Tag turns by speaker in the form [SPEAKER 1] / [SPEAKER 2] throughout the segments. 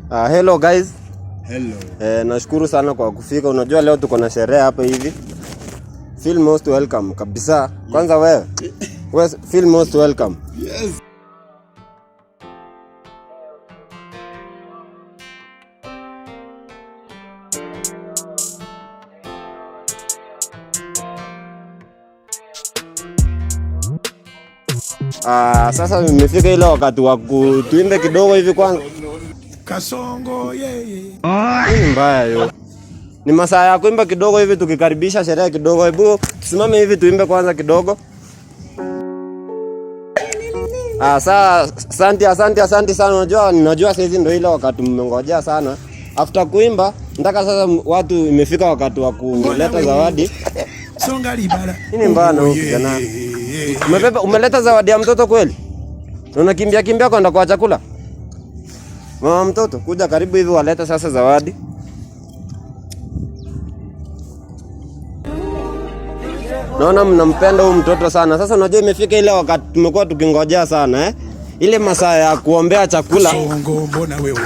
[SPEAKER 1] Hello guys.
[SPEAKER 2] Hello.
[SPEAKER 1] Nashukuru sana kwa kufika. Unajua leo tuko na sherehe hapa hivi. Feel most welcome kabisa. Kwanza wewe feel most welcome.
[SPEAKER 2] Yes.
[SPEAKER 1] Sasa nimefika ile wakati wa kutuimbe kidogo hivi kwanza.
[SPEAKER 2] Kasongo yeye.
[SPEAKER 1] Ni mbaya yo. Ni masaa ya kuimba kidogo hivi tukikaribisha sherehe kidogo. Hebu tusimame hivi tuimbe kwanza kidogo. Asante sana. Unajua sasa ndio ile wakati mmengojea sana. After kuimba, nataka sasa watu imefika wakati wa kuleta zawadi.
[SPEAKER 2] Songa libala.
[SPEAKER 1] Nini mbaya na huyu kijana? Umeleta zawadi ya mtoto kweli? Unakimbia kwenda kwa chakula? Mama mtoto, kuja karibu hivi waleta sasa zawadi. Naona mnampenda huyu mtoto sana. Sasa unajua imefika ile wakati tumekuwa tukingojea sana ile masaa ya kuombea chakula.
[SPEAKER 2] Songo mbona wewe?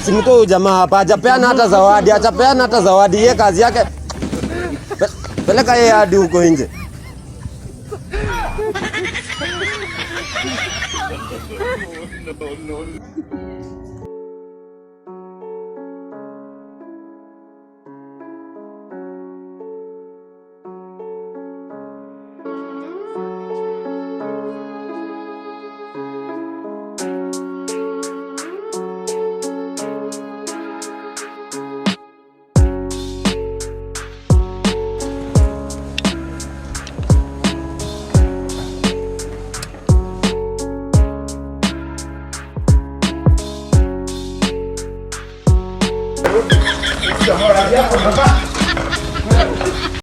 [SPEAKER 1] Simko huyu jamaa hapa hajapeana hata zawadi, yeye kazi yake. Peleka yeye hadi huko nje. No. Ahora ya,